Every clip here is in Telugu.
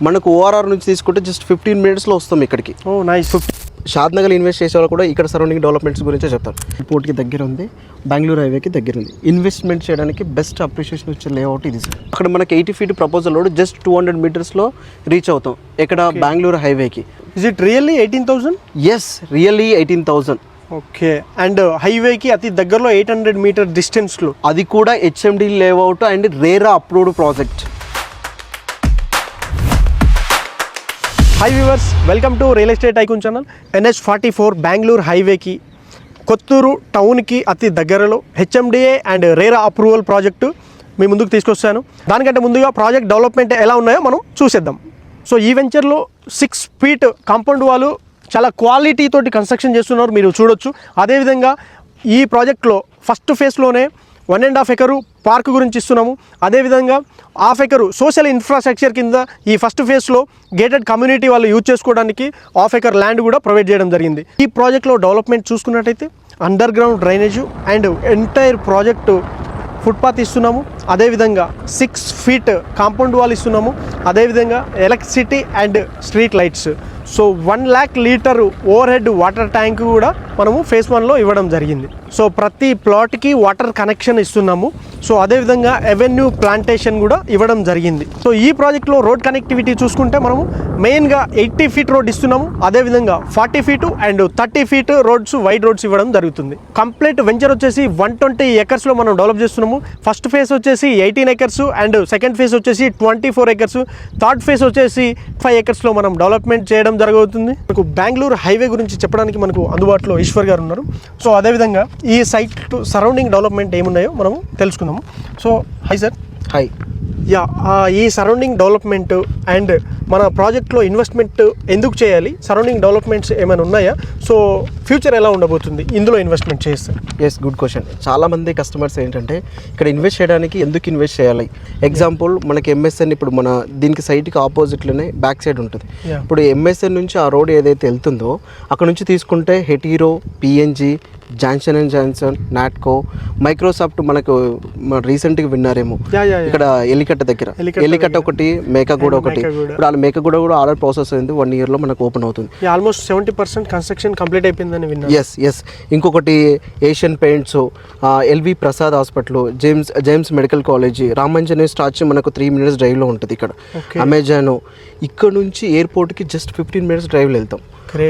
మనకు ఓఆర్ఆర్ నుంచి తీసుకుంటే జస్ట్ 15 minutesలో వస్తాం ఇక్కడికి. ఓ నైస్. షాద్ నగర్ ఇన్వెస్ట్ చేసే వాళ్ళు కూడా ఇక్కడ సరౌండింగ్ డెవలప్మెంట్స్ గురించే చెప్తారు. పోర్ట్కి దగ్గర ఉంది, బెంగళూరు హైవేకి దగ్గర ఉంది. ఇన్వెస్ట్మెంట్ చేయడానికి బెస్ట్ అప్రిషియేషన్ వచ్చే లేఅవుట్ ఇది సార్. అక్కడ మనకి 80 feet proposal road just 200 meters reach అవుతాం ఇక్కడ బెంగళూరు హైవేకి. Is it really 18,000? Yes, really 18,000. Okay. And హైవేకి అతి దగ్గరలో 800 meter డిస్టెన్స్లో, అది కూడా HMD layout and RERA approved project. Hi viewers, welcome to real estate icon channel. NH44 Bengaluru హైవేకి కొత్తూరు టౌన్కి అతి దగ్గరలో HMDA and RERA approval project మీ ముందుకు తీసుకొస్తాను. దానికంటే ముందుగా ప్రాజెక్ట్ డెవలప్మెంట్ ఎలా ఉన్నాయో మనం చూసేద్దాం. సో ఈ వెంచర్లో 6 feet కాంపౌండ్ వాళ్ళు చాలా క్వాలిటీ తోటి కన్స్ట్రక్షన్ చేస్తున్నారు, మీరు చూడొచ్చు. అదేవిధంగా ఈ ప్రాజెక్ట్లో ఫస్ట్ ఫేజ్లోనే 1.5 acre పార్క్ గురించి ఇస్తున్నాము. అదేవిధంగా 1/2 acre సోషల్ ఇన్ఫ్రాస్ట్రక్చర్ కింద ఈ ఫస్ట్ ఫేజ్లో గేటెడ్ కమ్యూనిటీ వాళ్ళు యూజ్ చేసుకోవడానికి 1/2 acre ల్యాండ్ కూడా ప్రొవైడ్ చేయడం జరిగింది. ఈ ప్రాజెక్ట్లో డెవలప్మెంట్ చూసుకున్నట్టయితే under ground drainage and entire project footpath ఇస్తున్నాము. అదేవిధంగా 6 feet కాంపౌండ్ వాల్ ఇస్తున్నాము. అదేవిధంగా electricity and street lights. So 1 lakh litre over head water tank కూడా మనము ఫేజ్ 1లో ఇవ్వడం జరిగింది. సో ప్రతి ప్లాట్కి వాటర్ కనెక్షన్ ఇస్తున్నాము. సో అదేవిధంగా అవెన్యూ ప్లాంటేషన్ కూడా ఇవ్వడం జరిగింది. సో ఈ ప్రాజెక్ట్లో రోడ్ కనెక్టివిటీ చూసుకుంటే మనము మెయిన్గా 80 feet రోడ్ ఇస్తున్నాము. అదేవిధంగా 40 feet and 30 feet roads, wide roads ఇవ్వడం జరుగుతుంది. కంప్లీట్ వెంచర్ వచ్చేసి 120 acresలో మనం డెవలప్ చేస్తున్నాము. ఫస్ట్ ఫేజ్ వచ్చేసి 18 acres అండ్ సెకండ్ ఫేజ్ వచ్చేసి 24 acres, థర్డ్ ఫేజ్ వచ్చేసి 5 acresలో మనం డెవలప్మెంట్ చేయడం జరుగుతుంది. మనకు బెంగళూరు హైవే గురించి చెప్పడానికి మనకు అందుబాటులో ఈశ్వర్ గారు ఉన్నారు. సో అదేవిధంగా ఈ సైట్ సరౌండింగ్ డెవలప్మెంట్ ఏమున్నాయో మనము తెలుసుకుందాము. So high sir. Hi. Yeah, ఈ సరౌండింగ్ డెవలప్మెంట్ అండ్ మన ప్రాజెక్ట్లో ఇన్వెస్ట్మెంట్ ఎందుకు చేయాలి, సరౌండింగ్ డెవలప్మెంట్స్ ఏమైనా ఉన్నాయా, సో ఫ్యూచర్ ఎలా ఉండబోతుంది ఇందులో ఇన్వెస్ట్మెంట్ చేస్తే? Yes, good question. చాలామంది కస్టమర్స్ ఏంటంటే ఇక్కడ ఇన్వెస్ట్ చేయడానికి ఎందుకు ఇన్వెస్ట్ చేయాలి. ఎగ్జాంపుల్ మనకి ఎంఎస్ఎన్ ఇప్పుడు మన దీనికి సైట్కి ఆపోజిట్లోనే బ్యాక్ సైడ్ ఉంటుంది. ఇప్పుడు ఎంఎస్ఎన్ నుంచి ఆ రోడ్ ఏదైతే వెళ్తుందో అక్కడ నుంచి తీసుకుంటే Hetero, PNG, Johnson and Johnson, Natco, Microsoft మనకు రీసెంట్గా విన్నారేమో ఇక్కడ ఎలికట్ట దగ్గర. ఎలికట్ట ఒకటి, మేకగూడ ఒకటి. ఇప్పుడు వాళ్ళ మేకగూడ కూడా ఆర్డర్ ప్రాసెస్ అయింది, 1 yearలో మనకు ఓపెన్ అవుతుంది. ఆల్మోస్ట్ 70% కన్స్ట్రక్షన్ కంప్లీట్ అయిపోయిందని విన్నాను. ఎస్. ఇంకొకటి Asian Paints, LV Prasad hospital, James medical college, Ramanjaneya statue మనకు 3 minutes డ్రైవ్లో ఉంటుంది ఇక్కడ. అమెజాన్. ఇక్కడ నుంచి ఎయిర్పోర్ట్కి జస్ట్ 15 minutes డ్రైవ్లో వెళ్తాం.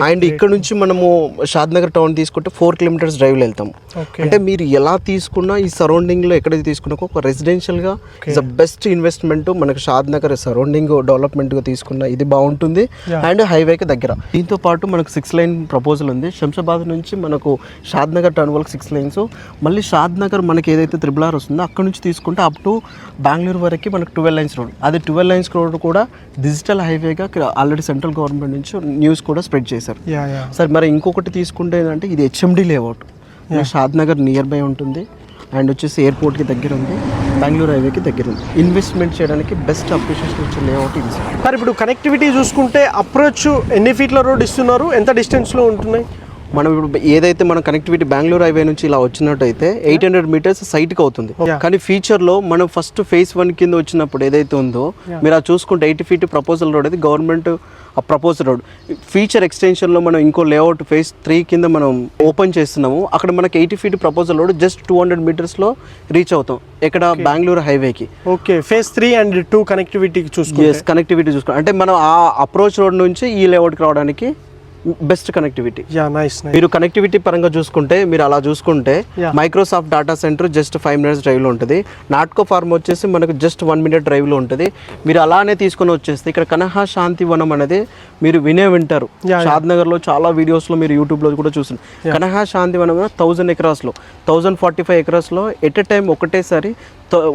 అండ్ ఇక్కడ నుంచి మనము షాద్ నగర్ టౌన్ తీసుకుంటే 4 kilometers డ్రైవ్లో వెళ్తాము. అంటే మీరు ఎలా తీసుకున్నా ఈ సరౌండింగ్లో ఎక్కడైతే తీసుకున్నా ఒక రెసిడెన్షియల్గా ఇస్ ద బెస్ట్ ఇన్వెస్ట్మెంట్. మనకు షాద్ నగర్ సరౌండింగ్ డెవలప్మెంట్గా తీసుకున్న ఇది బాగుంటుంది అండ్ హైవేకి దగ్గర. దీంతో పాటు మనకు 6 lane ప్రపోజల్ ఉంది. శంషాబాద్ నుంచి మనకు షాద్ నగర్ టౌన్ వరకు 6 lanes. మళ్ళీ షాద్ నగర్ మనకి ఏదైతే RRR వస్తుందో అక్కడ నుంచి తీసుకుంటే అప్ టు బెంగళూరు వరకు మనకు 12 lanes రోడ్. అది 12 lanes రోడ్ కూడా డిజిటల్ హైవేగా ఆల్రెడీ సెంట్రల్ గవర్నమెంట్ నుంచి న్యూస్ కూడా స్ప్రెడ్ చేశారు సార్. మరి ఇంకొకటి తీసుకుంటే ఏంటంటే ఇది HMD layout, Shad Nagar near by ఉంటుంది అండ్ వచ్చేసి ఎయిర్పోర్ట్కి దగ్గర ఉంది, బెంగళూరు హైవేకి దగ్గర ఉంది. ఇన్వెస్ట్మెంట్ చేయడానికి బెస్ట్ అప్రిషియేషన్ వచ్చే లేఅవుట్ ఇది సార్. ఇప్పుడు కనెక్టివిటీ చూసుకుంటే అప్రోచ్ ఎన్ని ఫీట్ల రోడ్ ఇస్తున్నారు, ఎంత డిస్టెన్స్లో ఉంటున్నాయి? మనం ఇప్పుడు ఏదైతే మన కనెక్టివిటీ బెంగళూరు హైవే నుంచి ఇలా వచ్చినట్టయితే 800 meters సైట్కి అవుతుంది. కానీ ఫ్యూచర్లో మనం ఫస్ట్ phase 1 కింద వచ్చినప్పుడు ఏదైతే ఉందో మీరు అది చూసుకుంటే 80 feet ప్రపోజల్ రోడ్, అది గవర్నమెంట్ ప్రపోజల్ రోడ్. ఫ్యూచర్ ఎక్స్టెన్షన్లో మనం ఇంకో లేఅవుట్ phase 3 కింద మనం ఓపెన్ చేస్తున్నాము. అక్కడ మనకి 80 feet proposal road just 200 meters reach అవుతాం ఇక్కడ బెంగళూరు హైవేకి. ఓకే, phase 3 and 2 కనెక్టివిటీ చూసుకుంటే కనెక్టివిటీ చూసుకో అంటే మనం ఆ అప్రోచ్ రోడ్ నుంచి ఈ లేఅవుట్కి రావడానికి బెస్ట్ కనెక్టివిటీ. మీరు కనెక్టివిటీ పరంగా చూసుకుంటే మీరు అలా చూసుకుంటే Microsoft data centre just 5 minutes డ్రైవ్లో ఉంటుంది. నాట్కో ఫార్మ్ వచ్చేసి మనకు జస్ట్ 1 minute డ్రైవ్లో ఉంటుంది. మీరు అలానే తీసుకొని వచ్చేస్తే ఇక్కడ కనహా శాంతి వనం అనేది మీరు వింటారు. షాద్ నగర్లో చాలా వీడియోస్లో మీరు యూట్యూబ్లో కూడా చూసారు. కనహా శాంతి వనం 1000 acresలో 1045 acresలో ఎట్ ఎ టైం ఒకటేసారి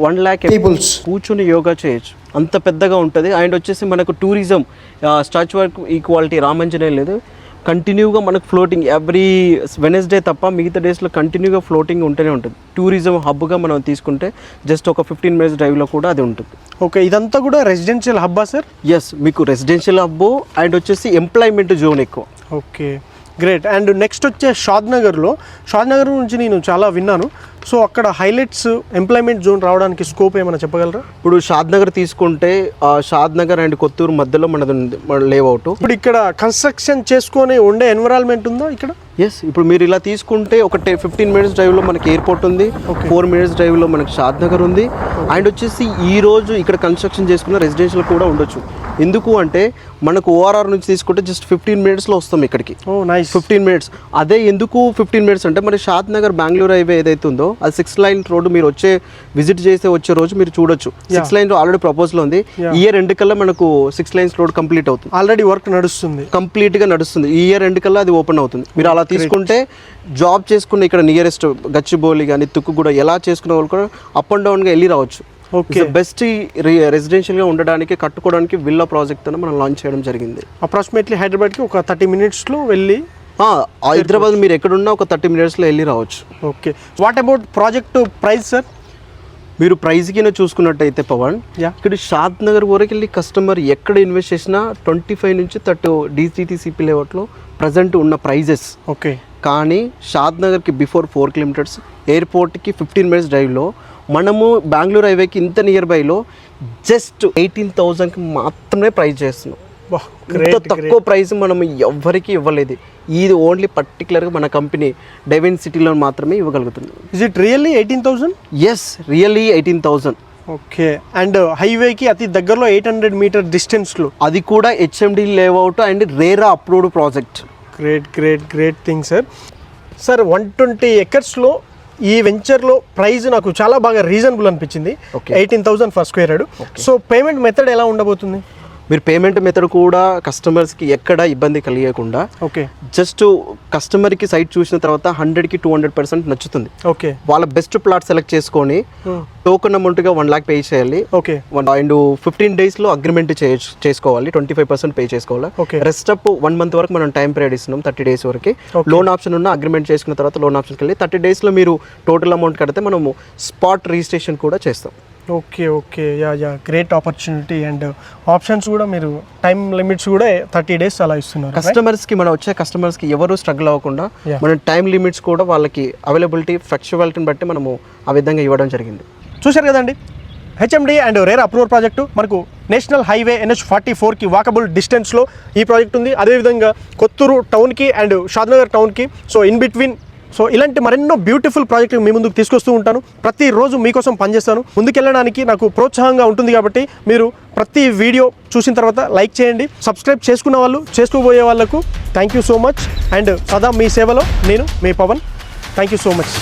1 lakh పీపుల్స్ కూర్చుని యోగా చేయొచ్చు, అంత పెద్దగా ఉంటుంది. అండ్ వచ్చేసి మనకు tourism, statue of equality, Ramanjaneya లేదు, కంటిన్యూగా మనకు ఫ్లోటింగ్ ఎవ్రీ వెనస్డే తప్ప మిగతా డేస్లో కంటిన్యూగా ఫ్లోటింగ్ ఉంటూనే ఉంటుంది. టూరిజం హబ్గా మనం తీసుకుంటే జస్ట్ ఒక 15 minutes డ్రైవ్లో కూడా అది ఉంటుంది. ఓకే, ఇదంతా కూడా రెసిడెన్షియల్ హబ్బా సార్? ఎస్, మీకు రెసిడెన్షియల్ హబ్బు అండ్ వచ్చేసి ఎంప్లాయ్మెంట్ జోన్ ఎక్కువ. Okay, great. అండ్ నెక్స్ట్ వచ్చే షాద్ నగర్ నుంచి నేను చాలా విన్నాను. సో అక్కడ హైలైట్స్ ఎంప్లాయ్మెంట్ జోన్ రావడానికి స్కోప్ ఏమైనా చెప్పగలరా? ఇప్పుడు షాద్ నగర్ తీసుకుంటే షాద్ నగర్ అండ్ కొత్తూరు మధ్యలో మన లేఅవుట్. ఇప్పుడు ఇక్కడ కన్స్ట్రక్షన్ చేసుకొని ఉండే ఎన్విరాన్మెంట్ ఉందా ఇక్కడ? ఎస్, ఇప్పుడు మీరు ఇలా తీసుకుంటే ఒక 15 మినిట్స్ డ్రైవ్లో మనకి ఎయిర్పోర్ట్ ఉంది, 4 మినిట్స్ డ్రైవ్లో మనకి షాద్ నగర్ ఉంది, అండ్ వచ్చేసి ఈ రోజు ఇక్కడ కన్స్ట్రక్షన్ చేసుకున్న రెసిడెన్షియల్ కూడా ఉండొచ్చు. ఎందుకు అంటే మనకు ఓఆర్ఆర్ నుంచి తీసుకుంటే జస్ట్ 15 మినిట్స్లో వస్తాం ఇక్కడికి. ఓ నైస్. 15 మినిట్స్. అదే ఎందుకు 15 మినిట్స్ అంటే మరి షాద్ నగర్ బెంగళూరు హైవే ఏదైతే ఉందో అది 6 లైన్ రోడ్డు మీరు విజిట్ వచ్చే రోజు మీరు చూడొచ్చు. 6 లైన్ ఆల్రెడీ ప్రపోజల్ ఉంది. ఇయర్ ఎండ్ కల్లా మనకు 6 లైన్స్ రోడ్ కంప్లీట్ అవుతుంది. ఆల్రెడీ వర్క్ నడుస్తుంది, కంప్లీట్గా నడుస్తుంది. ఈ ఇయర్ ఎండ్ కల్లా అది ఓపెన్ అవుతుంది. మీరు అలా తీసుకుంటే జాబ్ చేసుకున్న ఇక్కడ నియరెస్ట్ గచ్చిబౌలి కానీ తుక్కుగూడ ఎలా చేసుకునే వాళ్ళు కూడా అప్ అండ్ డౌన్గా వెళ్ళి రావచ్చు. ఓకే, బెస్ట్ రెసిడెన్షియల్గా ఉండడానికి కట్టుకోవడానికి విల్లా ప్రాజెక్ట్ మనం లాంచ్ చేయడం జరిగింది. అప్రాక్సిమేట్లీ హైదరాబాద్కి ఒక 30 మినిట్స్లో వెళ్ళి హైదరాబాద్ మీరు ఎక్కడున్నా ఒక 30 మినిట్స్లో వెళ్ళి రావచ్చు. Okay, what about project price sir? మీరు ప్రైస్కి చూసుకున్నట్టయితే పవన్, ఇక్కడ షాద్ నగర్ వరకు వెళ్ళి కస్టమర్ ఎక్కడ ఇన్వెస్ట్ చేసినా 25 నుంచి 30 DCTCP లేఅవుట్లో ప్రజెంట్ ఉన్న ప్రైజెస్. ఓకే, కానీ షాద్ నగర్కి బిఫోర్ 4 కిలోమీటర్స్, ఎయిర్పోర్ట్కి 15 మినిట్స్ డ్రైవ్లో, మనము బెంగళూరు హైవేకి ఇంత నియర్ బైలో జస్ట్ 18,000కి మాత్రమే ప్రైస్ చేస్తున్నాం. ఇంత తక్కువ ప్రైస్ మనం ఎవ్వరికి ఇవ్వలేదు. ఇది ఓన్లీ పర్టికులర్గా మన కంపెనీ డైవెన్ సిటీలో మాత్రమే ఇవ్వగలుగుతుంది. Is it really 18,000? Yes, really 18,000. Okay, and హైవేకి అతి దగ్గరలో 800 మీటర్ డిస్టెన్స్లో, అది కూడా HMD layout and RERA approved project. Great thing sir. Sir 120 ఎకర్స్లో ఈ వెంచర్లో ప్రైస్ నాకు చాలా బాగా రీజనబుల్ అనిపించింది. 18,000 for square yard. So payment method ఎలా ఉండబోతుంది? మీరు పేమెంట్ మెథడ్ కూడా కస్టమర్స్కి ఎక్కడ ఇబ్బంది కలిగకుండా, ఓకే, జస్ట్ కస్టమర్కి సైట్ చూసిన తర్వాత 100కి 200% నచ్చుతుంది. ఓకే, వాళ్ళ బెస్ట్ ప్లాట్ సెలెక్ట్ చేసుకొని టోకెన్ అమౌంట్గా 1 lakh పే చేయాలి. ఓకే, అండ్ 15 డేస్లో అగ్రిమెంట్ చేసుకోవాలి. 25% పే చేసుకోవాలి. ఓకే, రెస్ట్ అప్ 1 month వరకు మనం టైం పీరియడ్ ఇస్తున్నాం, 30 days వరకు. లోన్ ఆప్షన్ ఉన్న అగ్రిమెంట్ చేసుకున్న తర్వాత లోన్ ఆప్షన్కి వెళ్ళి 30 daysలో మీరు టోటల్ అమౌంట్ కడితే మనము స్పాట్ రిజిస్ట్రేషన్ కూడా చేస్తాం. Okay, yeah great opportunity. And options కూడా మీరు టైం లిమిట్స్ కూడా 30 days అలా ఇస్తున్నారు కస్టమర్స్కి. మనం వచ్చే కస్టమర్స్కి ఎవరు స్ట్రగుల్ అవ్వకుండా మనం టైం లిమిట్స్ కూడా వాళ్ళకి అవైలబిలిటీ ఫ్లెక్సిబిలిటీని బట్టి మనము ఆ విధంగా ఇవ్వడం జరిగింది. చూశారు కదండి, HMD and RERA approval project మనకు నేషనల్ హైవే NH44కి వాకబుల్ డిస్టెన్స్లో ఈ ప్రాజెక్ట్ ఉంది. అదేవిధంగా కొత్తూరు టౌన్కి అండ్ షాద్నగర్ టౌన్కి, సో ఇన్ బిట్వీన్. సో ఇలాంటి మరెన్నో బ్యూటిఫుల్ ప్రాజెక్టులు మీ ముందుకు తీసుకొస్తూ ఉంటాను. ప్రతిరోజు మీకోసం పనిచేస్తాను. ముందుకెళ్ళడానికి నాకు ప్రోత్సాహంగా ఉంటుంది కాబట్టి మీరు ప్రతి వీడియో చూసిన తర్వాత లైక్ చేయండి. సబ్స్క్రైబ్ చేసుకున్న వాళ్ళు, చేసుకోబోయే వాళ్ళకు thank you so much. And సదా మీ సేవలో నేను మీ Pavan. Thank you so much.